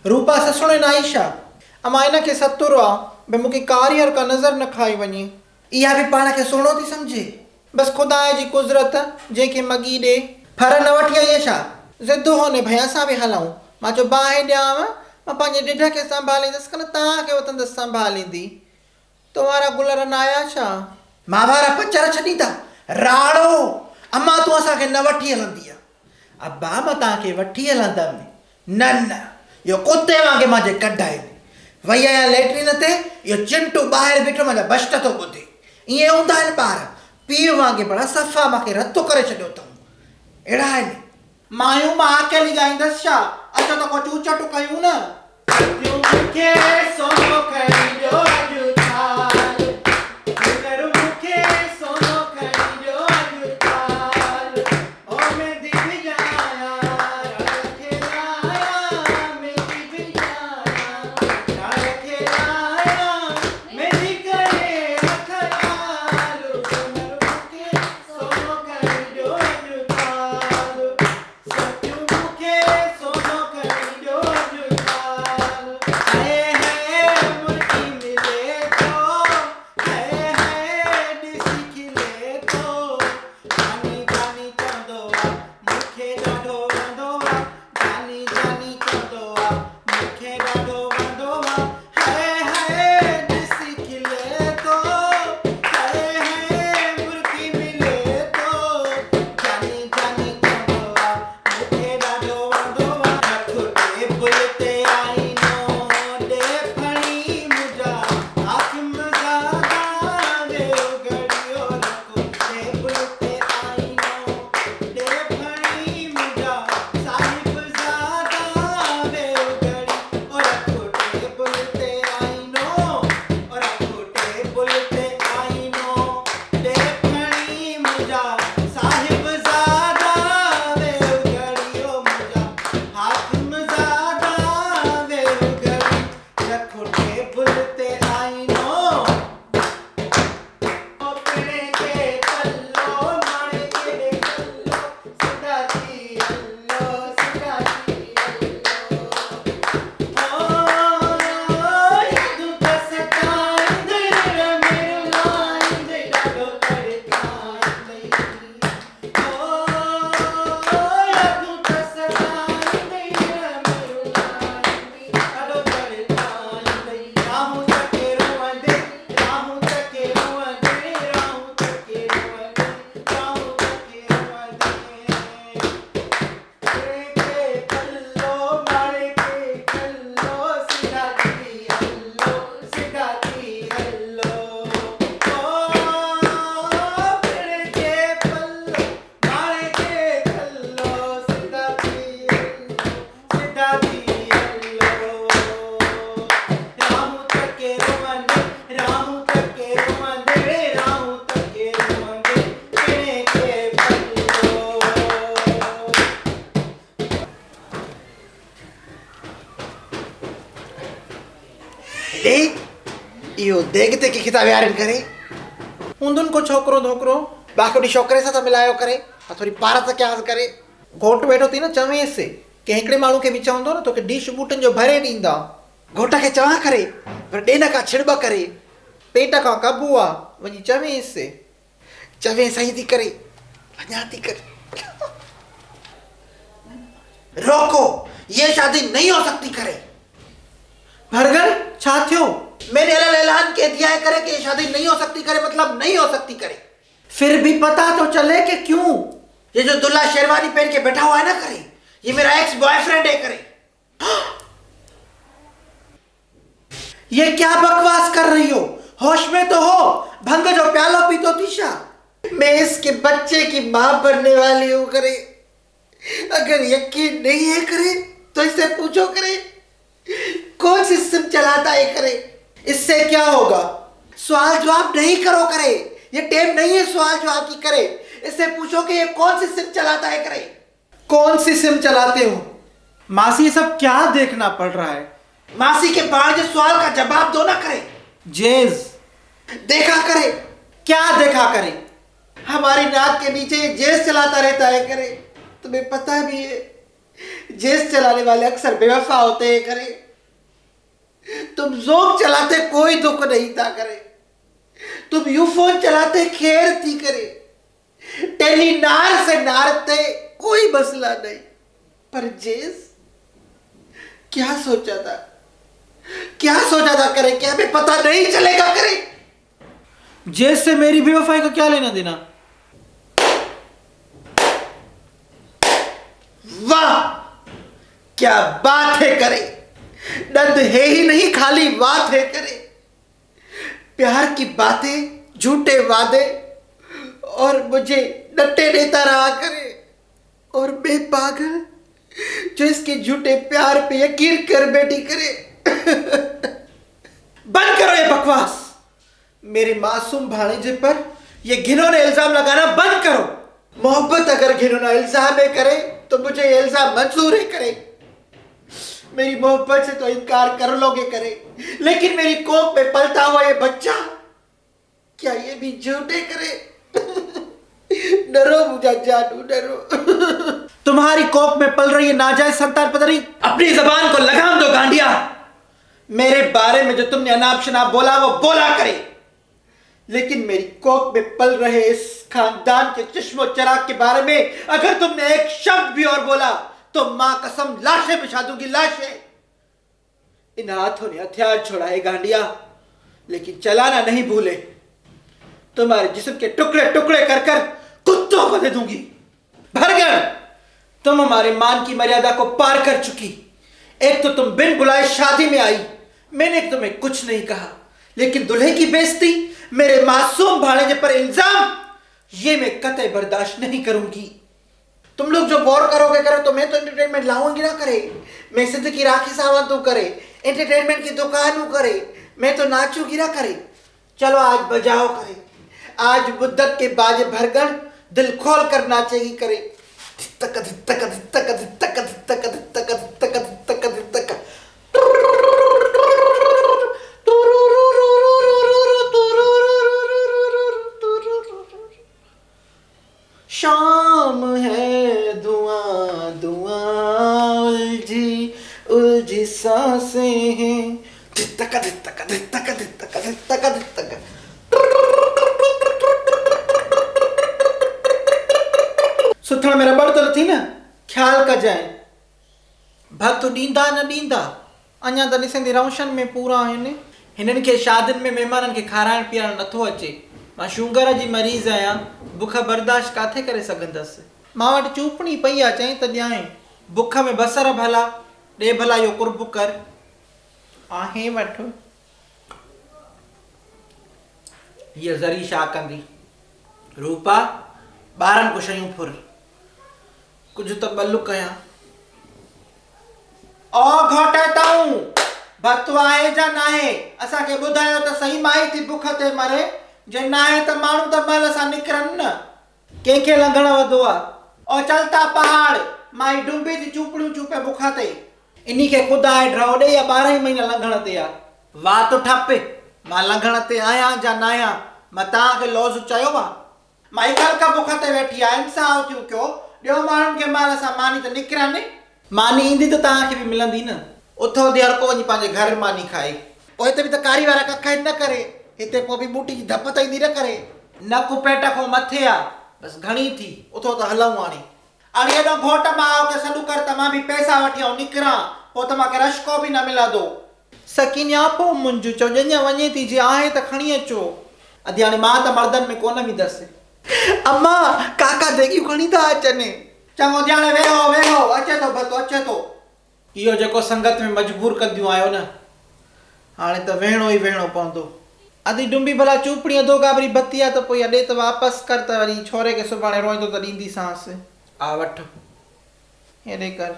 रूपा ससुणे न आईशा अमा इन खे सतुर आ भई मूंखे कारियर का नज़र न खाई वञे। इहा बि पाण खे सुहिणो थी सम्झे। बस खुदा जी कुदरत जंहिंखे मगी ॾे। फर न वठी आई छा? ज़िद होने भई असां बि हलूं। मां चयो बाहि ॾियांव, मां पंहिंजे ॾिढ खे संभालींदसि कन तव्हांखे वतंदसि संभालींदी। तुम्हारा गुलर न आया छा? मां वारा पचर छॾींदा राड़ो। अम्मा तूं असांखे न वठी हलंदी आहे। अब्बा मां तव्हांखे वठी हलंदमि। न न इहो कुते वांगुरु मां जे कढाए वई आहियां लैट्रिन ते। इहो चिंटू ॿाहिरि बीठो मुंहिंजा बस्ट थो ॿुधे। ईअं हूंदा आहिनि ॿार पीउ वांगुरु पर सफ़ा मूंखे रतो करे छॾियो अथऊं। अहिड़ा आहिनि मायूं। मां अकेली ॻाईंदसि छा? अचो त को चूचटू कयूं न। इहो देग ते की किताब यारन करे हूंदुनि को छोकिरो धोकरो बाकी छोकिरे सां त मिलायो करे थोड़ी पारत क्यास करे। घोट वेठो थी न चवेंसि के हिकिड़े माण्हू खे बि चवंदो न तोखे डिश बूटनि जो भरे ॾींदा। घोट खे चवां करे पर ॾेन खां छिड़ब करे पेट खां कबू आहे वञी चवेंसि सही थी करे अञा थी करे। रोको ये शादी नहीं हो सकती करे। भरगन छा थियो? मैंने ऐलान के दिया है करे कि ये शादी नहीं हो सकती करे मतलब नहीं हो सकती करे। फिर भी पता तो चले कि क्यों। ये जो दुल्हा शेरवानी पहन के बैठा हुआ है ना करे ये मेरा एक्स बॉयफ्रेंड है करे। ये क्या बकवास कर रही हो? होश में तो हो। भंग जो प्यालो पीतो तीशा। मैं इसके बच्चे की मां बनने वाली हूं करे। अगर यकीन नहीं है करे तो इससे पूछो करे कौन सी सिम चलाता है करे। इससे क्या होगा? सवाल जवाब नहीं करो करे। ये टेप नहीं है सवाल जवाब की करे। इससे पूछो कि ये कौन सी सिम चलाता है करे। कौन सी सिम चलाते हो? मासी ये सब क्या देखना पड़ रहा है? मासी के बाहर जो सवाल का जवाब दो ना करे। जेज देखा करे। क्या देखा करे? हमारी नाक के नीचे जेज चलाता रहता है करे। तुम्हें पता भी है जेस चलाने वाले अक्सर बेवफा होते हैं करे। तुम जोक चलाते कोई दुख नहीं था करे। तुम यूफोन चलाते खैर थी करे। टेलीनार से नारते कोई मसला नहीं। पर जेस क्या सोचा था, क्या सोचा था करे कि हमें पता नहीं चलेगा करे। जेस से मेरी बेवफाई का क्या लेना देना। वाह क्या बात है करे। दर्द है ही नहीं खाली बात है करे। प्यार की बातें, झूठे वादे और मुझे डटे देता रहा करे। और मैं पागल जो इसके झूठे प्यार पे यकीन कर बैठी करे। बंद करो ये बकवास। मेरे मासूम भाणेजे पर ये घिनौना इल्जाम लगाना बंद करो। मोहब्बत अगर घिनौना इल्जाम है करे तो मुझे ये इल्जाम मंजूर है करे। मेरी मोहब्बत से तो इनकार कर लोगे करे, लेकिन मेरी कोख में पलता हुआ ये बच्चा क्या ये भी झूठे करे। डरो मुझे जानू डरो। तुम्हारी कोख में पल रही है नाजायज संतान पता नहीं। अपनी जबान को लगाम दो गांडिया। मेरे बारे में जो तुमने अनाप शनाप बोला वो बोला करे, लेकिन मेरी कोख में पल रहे इस खानदान के चश्मो चराग के बारे में अगर तुमने एक शब्द भी और बोला तो मां कसम लाशें बिछा दूंगी, लाशें। इन हाथों ने हथियार छोड़ा है गांडिया, लेकिन चलाना नहीं भूले। तुम्हारे जिस्म के टुकड़े टुकड़े कर कर कुत्तों को दे दूंगी। भरगड़, तुम हमारे मान की मर्यादा को पार कर चुकी। एक तो तुम बिन बुलाए शादी में आई, मैंने तुम्हें कुछ नहीं कहा, लेकिन दूल्हे की बेइज्जती, मेरे मासूम भाणेजे पर इल्जाम, ये मैं कतई बर्दाश्त नहीं करूंगी। तुम लोग जो गौर करोगे करो तो मैं तो एंटरटेनमेंट लाऊंगी ना करे। मैं सिद्दीकी राखी सावंत तू करे, एंटरटेनमेंट की दुकान हूं करे, मैं तो नाचूगी ना करे। चलो आज बजाओ करे, आज मुद्दत के बाजे भरगड़ दिल खोल कर नाचेगी करे। तक तक तक तक तक तक तक तक तक। शाम है धुआं धुआं उलझी उलझी सांसें हैं। तक तक तक तक तक तक। सुथण मेरा बड़ तो थी ना ख्याल का जाए। भक्त ॾींदा न ॾींदा अञा त ॾिसंदी रोशन में पूरा आहिनि। हिननि खे शादियुनि में महिमाननि खे खाराइण पीआरण नथो अचे। मां शुगर जी मरीज़ आहियां, बुख बर्दाश्त काथे करे सघंदसि। मां वटि चूपणी पई आहे, चई त ॾियां। बुख में बसर भला ॾे भला इहो कुर्ब कर। आहे वठ। हीअ ज़री छा कंदी? रूपा ॿारनि को शयूं फुर, कुझु त बलु कयां। ओ घोटे ताऊं भतु आहे जा नाहे? असांखे ॿुधायो त सही, माई थी बुख ते मरे। जे नाहे त माण्हू त महिल सां निकिरनि न। कंहिंखे लंघण वधो आहे? ओ चलता पहाड़, माई डुंबी थी चूपड़ियूं चूपे बुख ते। इन्ही खे ख़ुदा आहे ड्रव ॾे या 12 महीना लंघण ते आहे। वाह तो ठपे, मां लंघण ते आहियां जा न आहियां? मां तव्हांखे लौज़ चयो आहे? माई कल का बुख ते वेठी आहे, इंसाफ़ थियूं कयो। ॿियो माण्हुनि खे महिल सां मानी त निकिरनि। मानी ईंदी त तव्हांखे बि मिलंदी न। उथो हर को वञी पंहिंजे घर मानी खाए। पोइ हिते बि त कारी वारा कख न करे। हिते पोइ बि बूटी जी धप त ईंदी न करे। नकु पेट खां मथे आहे, बसि घणी थी। उथो त हलूं हाणे। हाणे हेॾो घोट मां खे सॾु कर त मां बि पैसा वठी ऐं निकिरां, पोइ त मूंखे रशको बि न मिलंदो। सकीनिया पोइ मुंहिंजो चओ ॼञ वञे थी, जे आहे त खणी अचो। अॼु हाणे मां त मर्दनि में कोन वेंदसि। अम्मा काका देगियूं खणी था अचनि। चङो ॼाणे वेहो वेहो, अचे थो भतो अचे थो। इहो जेको संगत में मजबूर कंदियूं आहियो न, हाणे त वेहणो ई वेहणो पवंदो। अधी डुंबी भला चूपड़ी अधो गाबरी बत्ती आहे त पोइ ॾे त वापसि कर, त वरी छोरे खे सुभाणे रोईंदो त ॾींदीसांसि। आ वठ हेॾे कर।